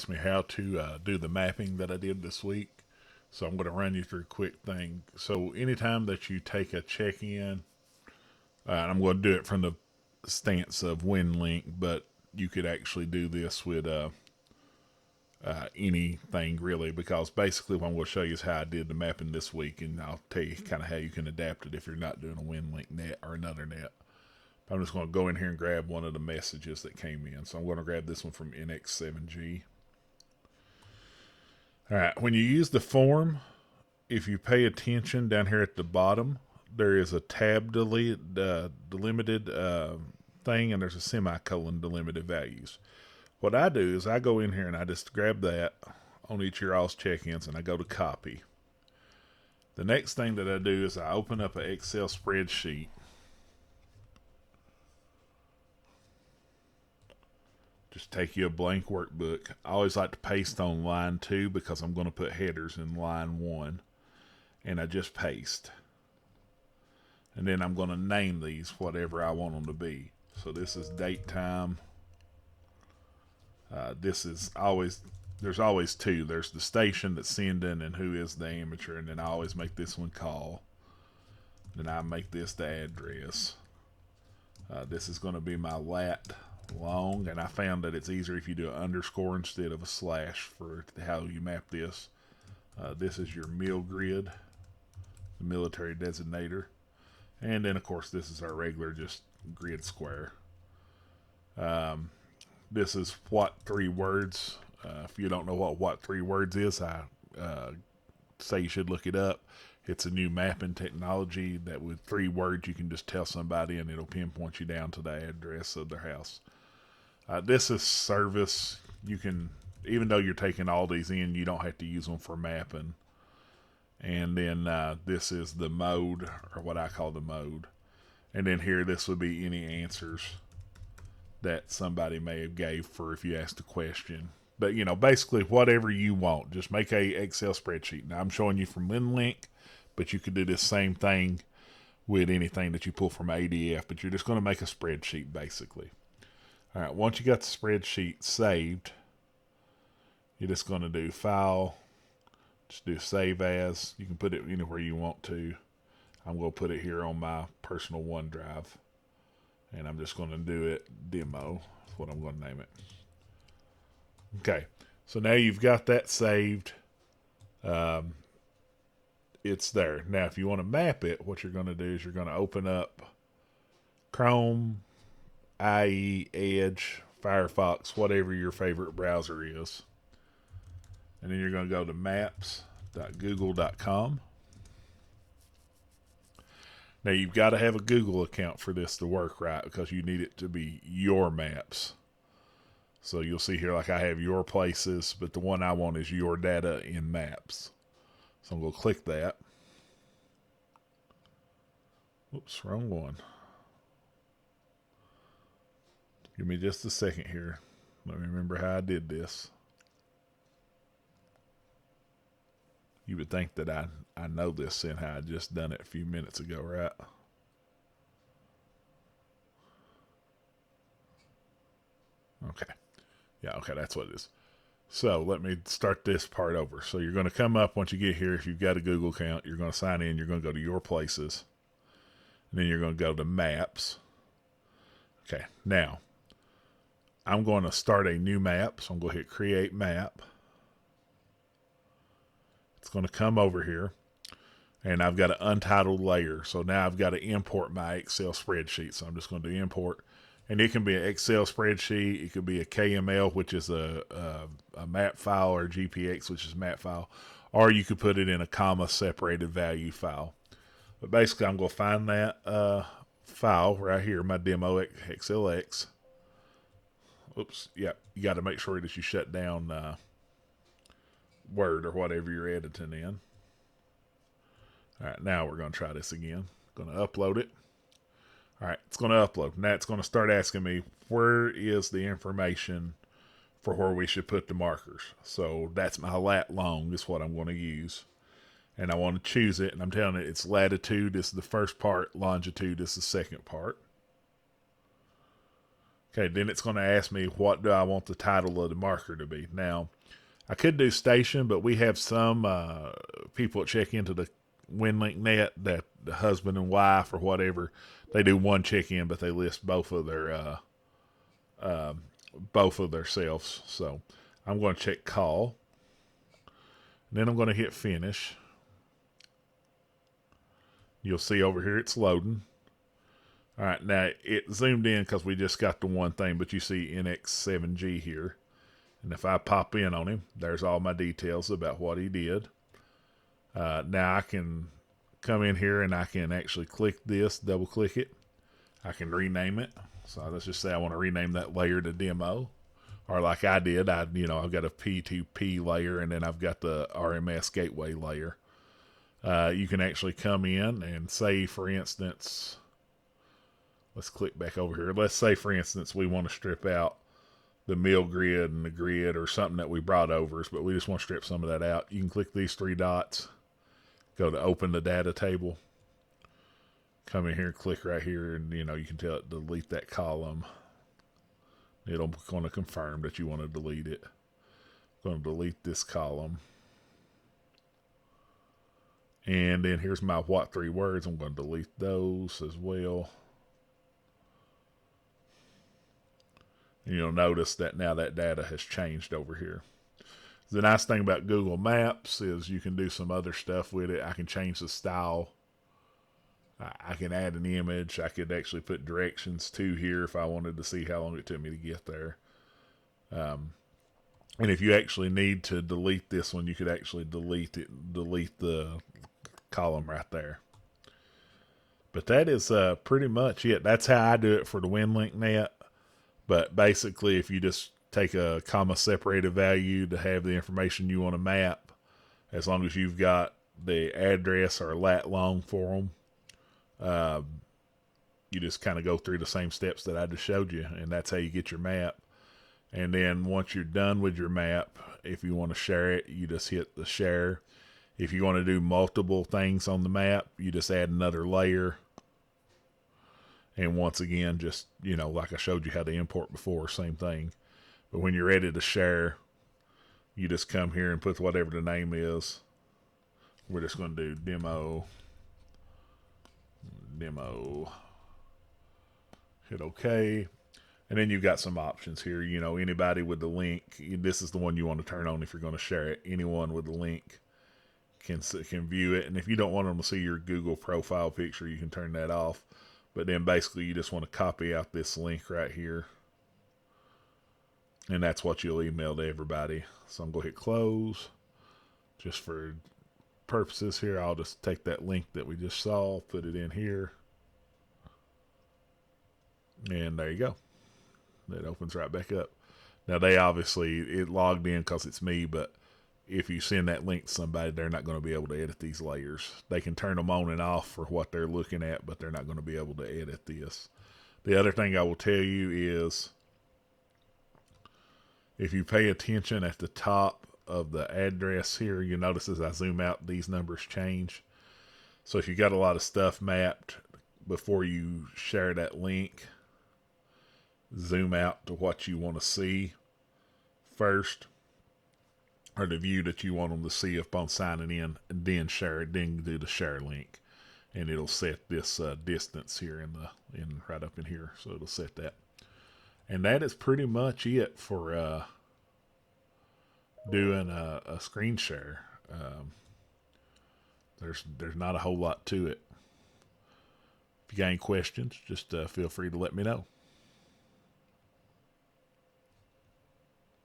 Me how to do the mapping that I did this week. So I'm going to run you through a quick thing. So anytime that you take a check-in, and I'm going to do it from the stance of WinLink, but you could actually do this with anything really, because basically what I'm going to show you is how I did the mapping this week, and I'll tell you kind of how you can adapt it if you're not doing a WinLink net or another net. I'm just going to go in here and grab one of the messages that came in. So I'm going to grab this one from NX7G. All right, when you use the form, if you pay attention down here at the bottom, there is a tab delimited thing, and there's a semicolon delimited values. What I do is I go in here and I just grab that on each of your all's check-ins, and I go to copy. The next thing that I do is I open up an Excel spreadsheet. Just take you a blank workbook. I always like to paste on line 2 because I'm going to put headers in line 1. And I just paste. And then I'm going to name these whatever I want them to be. So this is date time. This is always, there's always 2. There's the station that's sending and who is the amateur. And then I always make this one call. Then I make this the address. This is going to be my lat long, and I found that it's easier if you do an underscore instead of a slash for how you map this. This is your mill grid, the military designator, and then of course this is our regular just grid square. This is what 3 words. If you don't know what 3 words is, I say you should look it up. It's a new mapping technology that with 3 words you can just tell somebody and it'll pinpoint you down to the address of their house. This is service. You can, even though you're taking all these in, you don't have to use them for mapping. And then this is the mode, or what I call the mode. And then here, this would be any answers that somebody may have gave for if you asked a question. But, you know, basically whatever you want. Just make a Excel spreadsheet. Now, I'm showing you from WinLink, but you could do this same thing with anything that you pull from ADF. But you're just going to make a spreadsheet, basically. All right, once you got the spreadsheet saved, you're just going to do File, just do Save As. You can put it anywhere you want to. I'm going to put it here on my personal OneDrive, and I'm just going to do it Demo. That's what I'm going to name it. Okay, so now you've got that saved. It's there. Now, if you want to map it, what you're going to do is you're going to open up Chrome, IE, Edge, Firefox, whatever your favorite browser is. And then you're going to go to maps.google.com. Now you've got to have a Google account for this to work right because you need it to be your maps. So you'll see here like I have your places, but the one I want is your data in maps. So I'm going to click that. Oops, wrong one. Give me just a second here. Let me remember how I did this. You would think that I know this and how I just done it a few minutes ago, right? Okay. Yeah, okay, that's what it is. So let me start this part over. So you're going to come up once you get here. If you've got a Google account, you're going to sign in. You're going to go to your places. And then you're going to go to maps. Okay, now I'm going to start a new map. So I'm going to hit create map. It's going to come over here. And I've got an untitled layer. So now I've got to import my Excel spreadsheet. So I'm just going to import. And it can be an Excel spreadsheet. It could be a KML, which is a map file, or GPX, which is a map file. Or you could put it in a comma separated value file. But basically, I'm going to find that file right here, my demo XLX. Oops, yeah, you got to make sure that you shut down Word or whatever you're editing in. All right, now we're going to try this again. Going to upload it. All right, it's going to upload. Now it's going to start asking me where is the information for where we should put the markers. So that's my lat long is what I'm going to use. And I want to choose it, and I'm telling it it's latitude. This is the first part. Longitude is the second part. Okay, then it's going to ask me what do I want the title of the marker to be. Now, I could do station, but we have some people that check into the Winlink Net that the husband and wife or whatever, they do one check-in, but they list both of their selves. So I'm going to check call. Then I'm going to hit finish. You'll see over here it's loading. All right, now it zoomed in because we just got the one thing, but you see NX7G here. And if I pop in on him, there's all my details about what he did. Now I can come in here and I can actually click this, double click it. I can rename it. So let's just say I want to rename that layer to demo. Or like I did, I've got a P2P layer and then I've got the RMS gateway layer. You can actually come in and say, for instance, let's click back over here. Let's say, for instance, we want to strip out the mill grid and the grid or something that we brought over, but we just want to strip some of that out. You can click these three dots, go to open the data table, come in here and click right here, and you can tell it delete that column. It'll going to confirm that you want to delete it. I'm going to delete this column. And then here's my what three words. I'm going to delete those as well. And you'll notice that now that data has changed over here. The nice thing about Google Maps is you can do some other stuff with it. I can change the style. I can add an image. I could actually put directions to here if I wanted to see how long it took me to get there. And if you actually need to delete this one, you could actually delete the column right there. But that is pretty much it. That's how I do it for the Winlink Net. But basically, if you just take a comma separated value to have the information you want to map, as long as you've got the address or lat long for them, you just kind of go through the same steps that I just showed you, and that's how you get your map. And then once you're done with your map, if you want to share it, you just hit the share. If you want to do multiple things on the map, you just add another layer. And once again, just, like I showed you how to import before, same thing. But when you're ready to share, you just come here and put whatever the name is. We're just going to do demo. Hit OK. And then you've got some options here. Anybody with the link, this is the one you want to turn on if you're going to share it. Anyone with the link can view it. And if you don't want them to see your Google profile picture, you can turn that off. But then basically you just want to copy out this link right here. And that's what you'll email to everybody. So I'm going to hit close. Just for purposes here, I'll just take that link that we just saw, put it in here. And there you go. That opens right back up. Now it logged in because it's me, but if you send that link to somebody, they're not going to be able to edit these layers. They can turn them on and off for what they're looking at, but they're not going to be able to edit this. The other thing I will tell you is, if you pay attention at the top of the address here, you notice as I zoom out, these numbers change. So if you got a lot of stuff mapped before you share that link, zoom out to what you want to see first, or the view that you want them to see upon signing in, and then share it. Then do the share link, and it'll set this distance here in right up in here. So it'll set that, and that is pretty much it for doing a screen share. There's not a whole lot to it. If you got any questions, just feel free to let me know.